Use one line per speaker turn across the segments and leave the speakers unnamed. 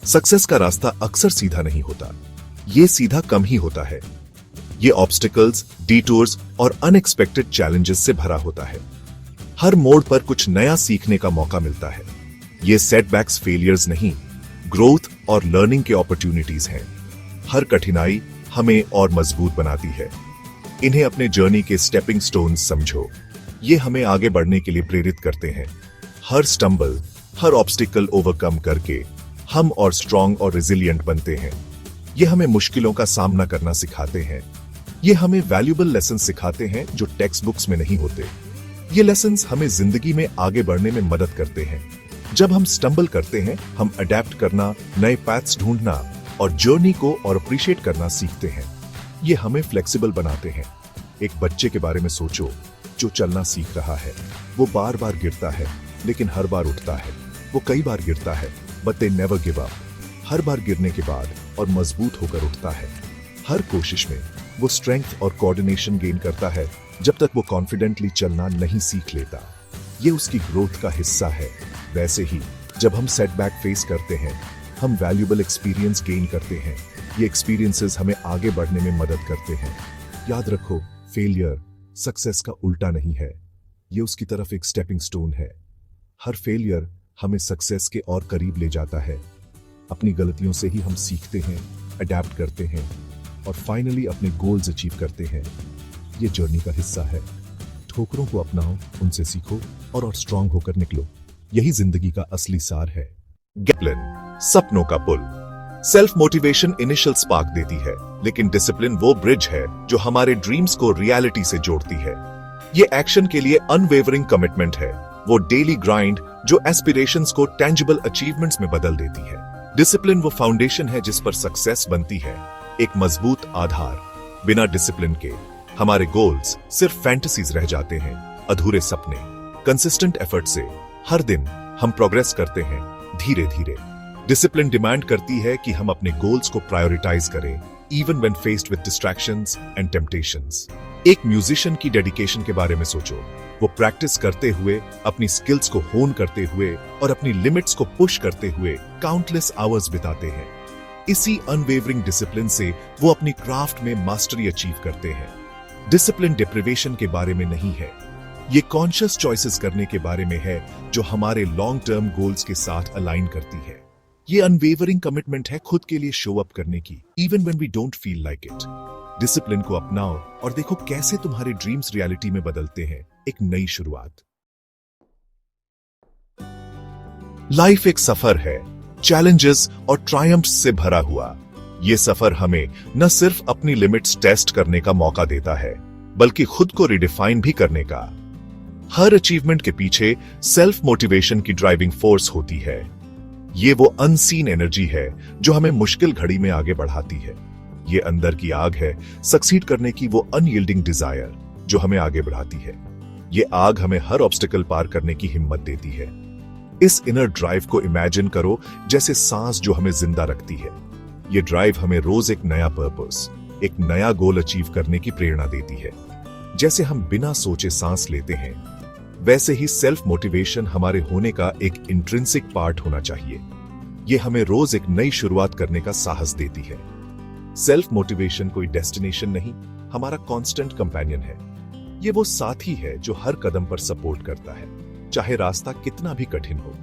Success का रास्ता अक्सर सीधा नहीं होता, ये सीधा कम ही होता है। ये ऑब्स्टिकल्स, डिटूर्स और अनएक्सपेक्टेड चैलेंजेस से भरा होता है। हर मोड़ पर कुछ नया सीखने का मौका मिलता है। ये सेटबैक्स फेलियर्स नहीं, ग्रोथ और लर्निंग के अपॉर्चुनिटीज हैं। हर कठिनाई हमें और मजबूत बनाती है। इन्हें अपने जर्नी के स्टेपिंग स्टोन्स समझो। ये हमें आगे बढ़ने के लिए प्रेरित करते हैं। हर स्टंबल, हर ऑब्स्टिकल ओवरकम करके हम और स्ट्रांग और रिजिलियंट बनते हैं। ये हमें मुश्किलों का सामना करना सिखाते हैं। ये हमें वैल्यूएबल लेसन सिखाते हैं जो टेक्स्ट बुक्स में नहीं होते। ये लेसन्स हमें जिंदगी में आगे बढ़ने में मदद करते हैं। जब हम स्टंबल करते हैं, हम अडेप्ट करना, नए पैथ्स ढूंढना और जर्नी को और अप्रिशिएट करना सीखते हैं। ये हमें फ्लेक्सिबल बनाते हैं। एक बच्चे के बारे में सोचो जो चलना सीख रहा है। वो बार बार गिरता है लेकिन हर बार उठता है। वो कई बार गिरता है but they never give up. हर बार गिरने के बाद और मजबूत होकर उठता है। हर कोशिश में वो स्ट्रेंथ और कोऑर्डिनेशन गेन करता है जब तक वो कॉन्फिडेंटली चलना नहीं सीख लेता। ये उसकी ग्रोथ का हिस्सा है। वैसे ही जब हम सेटबैक फेस करते हैं, हम वैल्यूएबल एक्सपीरियंस गेन करते हैं। ये एक्सपीरियंसेस हमें आगे बढ़ने में मदद करते हैं। याद रखो, फेलियर सक्सेस का उल्टा नहीं है, ये उसकी तरफ एक स्टेपिंग स्टोन है। हर फेलियर हमें सक्सेस के और करीब ले जाता है। अपनी गलतियों से ही हम सीखते हैं, अडेप्ट करते हैं और फाइनली अपने गोल्स अचीव करते हैं। ये जर्नी का हिस्सा है। ठोकरों को अपनाओ, उनसे सीखो और स्ट्रांग होकर निकलो। यही जिंदगी का असली सार है। डिसिप्लिन, सपनों का पुल। सेल्फ मोटिवेशन इनिशियल स्पार्क देती है, लेकिन डिसिप्लिन वो ब्रिज है जो हमारे ड्रीम्स को रियलिटी से जोड़ती है। ये एक्शन के लिए अनवेवरिंग कमिटमेंट है, वो डेली ग्राइंड जो एस्पिरेशंस को टेंजिबल अचीवमेंट्स में बदल देती है। डिसिप्लिन वो फाउंडेशन है जिस पर सक्सेस बनती है, एक मजबूत आधार। बिना डिसिप्लिन के हमारे गोल्स सिर्फ फैंटेसीज रह जाते हैं, अधूरे सपने। कंसिस्टेंट एफर्ट से हर दिन हम प्रोग्रेस करते हैं, धीरे धीरे। डिसिप्लिन डिमांड करती है कि हम अपने गोल्स को प्रायोरिटाइज करें, even when faced with distractions and temptations. एक म्यूजिशियन की डेडिकेशन के बारे में सोचो। वो प्रैक्टिस करते हुए, अपनी स्किल्स को होन करते हुए और अपनी लिमिट्स को पुश करते हुए काउंटलेस आवर्स बिताते हैं। इसी अनवेवरिंग डिसिप्लिन से वो अपनी क्राफ्ट में मास्टरी अचीव करते हैं। डिसिप्लिन डिप्रिवेशन के बारे में नहीं है, ये कॉन्शियस चॉइसेस करने के बारे में है जो हमारे लॉन्ग टर्म गोल्स के साथ अलाइन करती है। ये अनवेवरिंग कमिटमेंट है खुद के लिए शो अप करने की, even when we don't feel like it. Discipline को अपनाओ और देखो कैसे तुम्हारे ड्रीम्स रियलिटी में बदलते हैं। एक नई शुरुआत। लाइफ एक सफर है, चैलेंजेस और ट्रायम्फ्स से भरा हुआ। ये सफर हमें न सिर्फ अपनी लिमिट्स टेस्ट करने का मौका देता है, बल्कि खुद को रिडिफाइन भी करने का। हर अचीवमेंट के पीछे सेल्फ मोटिवेशन की ड्राइविंग फोर्स होती है। ये वो अनसीन एनर्जी है जो हमें मुश्किल घड़ी में आगे बढ़ाती है। ये अंदर की आग है सक्सीड करने की, वो अनयील्डिंग डिजायर जो हमें आगे बढ़ाती है। ये आग हमें हर ऑब्स्टिकल पार करने की हिम्मत देती है। इस इनर ड्राइव को इमेजिन करो जैसे सांस जो हमें जिंदा रखती है। ये ड्राइव हमें रोज एक नया पर्पस, एक नया गोल अचीव करने की प्रेरणा देती है। जैसे हम बिना सोचे सांस लेते हैं, वैसे ही सेल्फ मोटिवेशन हमारे होने का एक इंट्रिंसिक पार्ट होना चाहिए। ये हमें रोज एक नई शुरुआत करने का साहस देती है। सेल्फ मोटिवेशन कोई डेस्टिनेशन नहीं, हमारा कांस्टेंट कंपेनियन है। ये वो साथी है जो हर कदम पर सपोर्ट करता है, चाहे रास्ता कितना भी कठिन हो।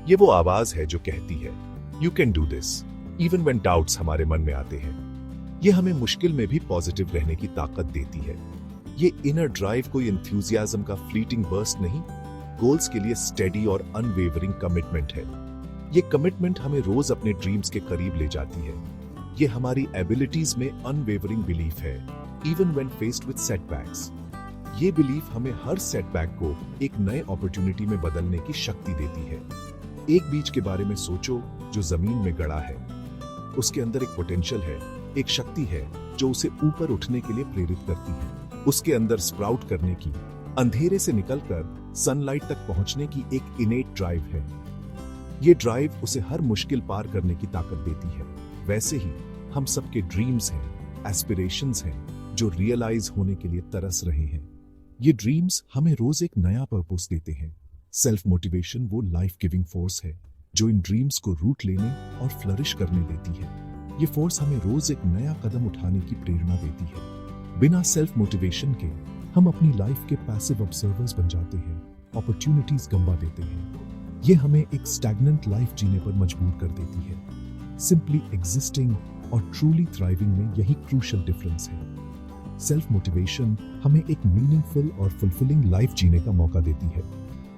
ये वो आवाज है जो कहती है, you can do this, even when doubts हमारे मन में आते हैं। ये हमें मुश्किल में भी पॉजिटिव रहने की ताकत देती है। ये इनर ड्राइव कोई एंथुसियाज्म का फ्लीटिंग बर्स्ट नहीं, गोल्स के लिए स्टेडी और अनवेवरिंग कमिटमेंट है। ये कमिटमेंट हमें रोज अपने ड्रीम्स के करीब ले जाती है। ये हमारी एबिलिटीज में अनवेवरिंग बिलीफ है, even when faced with setbacks. ये बिलीफ हमें हर सेटबैक को एक नए अपॉर्चुनिटी में बदलने की शक्ति देती है। एक बीज के बारे में सोचो जो जमीन में गड़ा है। उसके अंदर एक पोटेंशियल है, एक शक्ति है जो उसे ऊपर उठने के लिए प्रेरित करती है। उसके अंदर स्प्राउट करने की, अंधेरे से निकलकर सनलाइट तक पहुंचने की एक इनेट ड्राइव है। ये ड्राइव उसे हर मुश्किल पार करने की ताकत देती है। वैसे ही हम सबके ड्रीम्स हैं, एस्पिरेशंस हैं जो रियलाइज होने के लिए तरस रहे हैं। ये ड्रीम्स हमें रोज एक नया पर्पस देते हैं। सेल्फ मोटिवेशन वो लाइफ गिविंग फोर्स है जो इन ड्रीम्स को रूट लेने और फ्लरिश करने देती है। ये फोर्स हमें रोज एक नया कदम उठाने की प्रेरणा देती है। बिना सेल्फ मोटिवेशन के हम अपनी लाइफ के पैसिव ऑब्जर्वर्स बन जाते हैं, अपॉर्चुनिटीज गंवा देते हैं। ये हमें एक स्टैग्नेंट लाइफ जीने पर मजबूर कर देती है। सिंपली एग्जिस्टिंग और ट्रूली थ्राइविंग में यही क्रूशियल डिफरेंस है। सेल्फ मोटिवेशन हमें एक मीनिंगफुल और फुलफिलिंग लाइफ जीने का मौका देती है।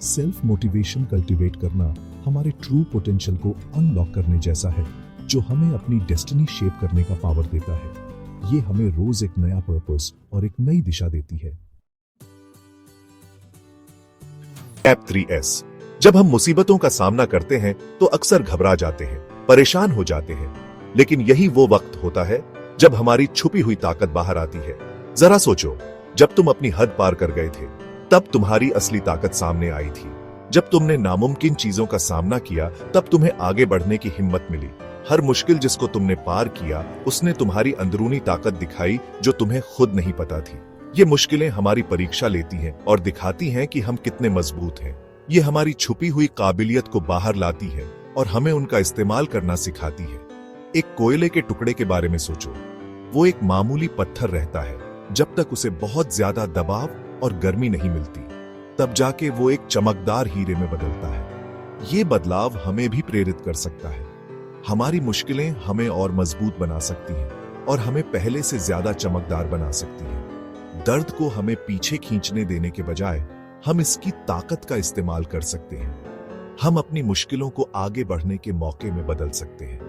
सेल्फ मोटिवेशन कल्टीवेट करना हमारे ट्रू पोटेंशियल को अनलॉक करने जैसा है, जो हमें अपनी डेस्टिनी शेप करने का पावर देता है। ये हमें रोज एक नया पर्पस और एक नई दिशा देती है। Step 3S। जब हम मुसीबतों का सामना करते हैं तो अक्सर घबरा जाते हैं, परेशान हो जाते हैं, लेकिन यही वो वक्त होता है जब हमारी छुपी हुई ताकत बाहर आती है। जरा सोचो, जब तुम अपनी हद पार कर गए थे, तब तुम्हारी असली ताकत सामने आई थी। जब तुमने नामुमकिन चीजों का सामना किया, तब तुम्हें आगे बढ़ने की हिम्मत मिली। हर मुश्किल जिसको तुमने पार किया, उसने तुम्हारी अंदरूनी ताकत दिखाई जो तुम्हें खुद नहीं पता थी। ये मुश्किलें हमारी परीक्षा लेती हैं और दिखाती हैं कि हम कितने मजबूत हैं। ये हमारी छुपी हुई काबिलियत को बाहर लाती है और हमें उनका इस्तेमाल करना सिखाती है। एक कोयले के टुकड़े के बारे में सोचो। वो एक मामूली पत्थर रहता है जब तक उसे बहुत ज्यादा दबाव और गर्मी नहीं मिलती, तब जाके वो एक चमकदार हीरे में बदलता है। ये बदलाव हमें भी प्रेरित कर सकता है। हमारी मुश्किलें हमें और मजबूत बना सकती हैं और हमें पहले से ज्यादा चमकदार बना सकती हैं। दर्द को हमें पीछे खींचने देने के बजाय हम इसकी ताकत का इस्तेमाल कर सकते हैं। हम अपनी मुश्किलों को आगे बढ़ने के मौके में बदल सकते हैं।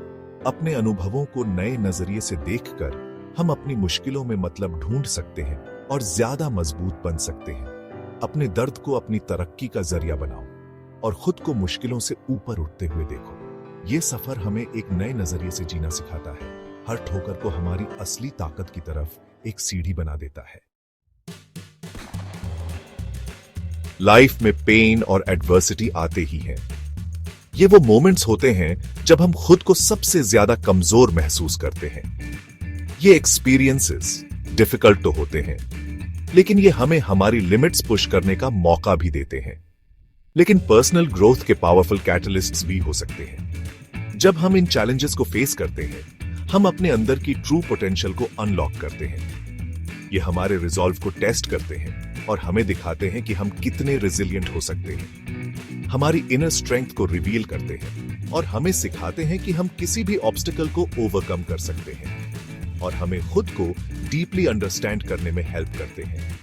अपने अनुभवों को नए नजरिए से देखकर हम अपनी मुश्किलों में मतलब ढूंढ सकते हैं और ज्यादा मजबूत बन सकते हैं। अपने दर्द को अपनी तरक्की का जरिया बनाओ और खुद को मुश्किलों से ऊपर उठते हुए देखो। ये सफर हमें एक नए नजरिए से जीना सिखाता है। हर ठोकर को हमारी असली ताकत की तरफ एक सीढ़ी बना देता है। लाइफ में पेन और एडवर्सिटी आते ही हैं। ये वो मोमेंट्स होते हैं जब हम खुद को सबसे ज्यादा कमजोर महसूस करते हैं। ये एक्सपीरियंसेस डिफिकल्ट तो होते हैं, लेकिन ये हमें हमारी लिमिट्स पुश करने का मौका भी देते हैं। लेकिन पर्सनल ग्रोथ के पावरफुल कैटलिस्ट्स भी हो सकते हैं। जब हम इन चैलेंजेस को फेस करते हैं, हम अपने अंदर की ट्रू पोटेंशियल को अनलॉक करते हैं। ये हमारे रिजॉल्व को टेस्ट करते हैं और हमें दिखाते हैं कि हम कितने रेजिलिएंट हो सकते हैं। हमारी इनर स्ट्रेंथ को रिवील करते हैं और हमें सिखाते हैं कि हम किसी भी ऑब्स्टिकल को ओवरकम कर सकते हैं और हमें खुद को डीपली अंडरस्टैंड करने में हेल्प करते हैं।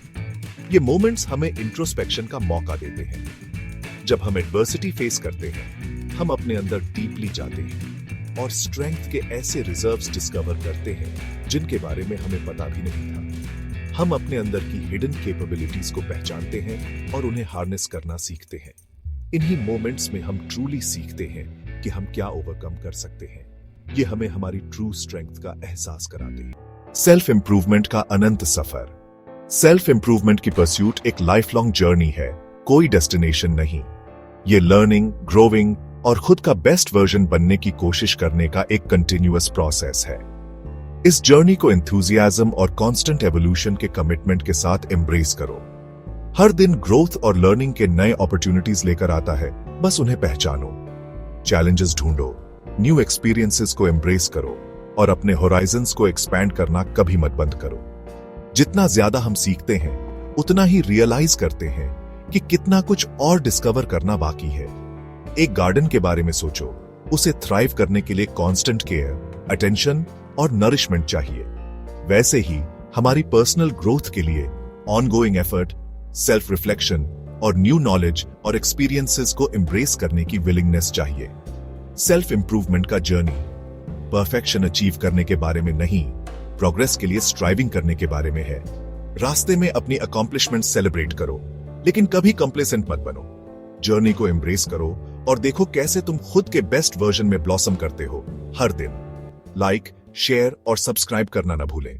ये मोमेंट्स हमें इंट्रोस्पेक्शन का मौका देते हैं। जब हम एडवर्सिटी फेस करते हैं, हम अपने अंदर डीपली जाते हैं और स्ट्रेंथ के ऐसे रिजर्व्स डिस्कवर करते हैं जिनके बारे में हमें पता भी नहीं था। हम अपने अंदर की हिडन कैपेबिलिटीज को पहचानते हैं और उन्हें हार्नेस करना सीखते हैं। इन्हीं मोमेंट्स में हम ट्रूली सीखते हैं कि हम क्या ओवरकम कर सकते हैं। ये हमें हमारी ट्रू स्ट्रेंथ का एहसास कराते हैं। सेल्फ इंप्रूवमेंट का अनंत सफर। सेल्फ इंप्रूवमेंट की परस्यूट एक लाइफ लॉन्ग जर्नी है, कोई डेस्टिनेशन नहीं। ये लर्निंग, ग्रोविंग और खुद का बेस्ट वर्जन बनने की कोशिश करने का एक कंटिन्यूअस प्रोसेस है। इस जर्नी को एंथुसियाज्म और कांस्टेंट एवोल्यूशन के कमिटमेंट के साथ एम्ब्रेस करो। हर दिन ग्रोथ और लर्निंग के नए अपॉर्चुनिटीज लेकर आता है, बस उन्हें पहचानो। चैलेंजेस ढूंढो, न्यू एक्सपीरियंसेस को एम्ब्रेस करो और अपने होराइजन्स को एक्सपैंड करना कभी मत बंद करो। जितना ज्यादा हम सीखते हैं, उतना ही रियलाइज करते हैं कि कितना कुछ और डिस्कवर करना बाकी है। एक गार्डन के बारे में सोचो। उसे थ्राइव करने के लिए कांस्टेंट केयर, अटेंशन और नरिशमेंट चाहिए। वैसे ही हमारी पर्सनल ग्रोथ के लिए ऑनगोइंग एफर्ट, सेल्फ रिफ्लेक्शन और न्यू नॉलेज और एक्सपीरियंसेस को एम्ब्रेस करने की विलिंगनेस चाहिए। सेल्फ इंप्रूवमेंट का जर्नी परफेक्शन अचीव करने के बारे में नहीं, प्रोग्रेस के लिए स्ट्राइविंग करने के बारे में है। रास्ते में अपनी अकॉम्प्लिशमेंट सेलिब्रेट करो, लेकिन कभी कंप्लेसेंट मत बनो। जर्नी को एम्ब्रेस करो और देखो कैसे तुम खुद के बेस्ट वर्जन में ब्लॉसम करते हो हर दिन। लाइक, शेयर और सब्सक्राइब करना न भूलें।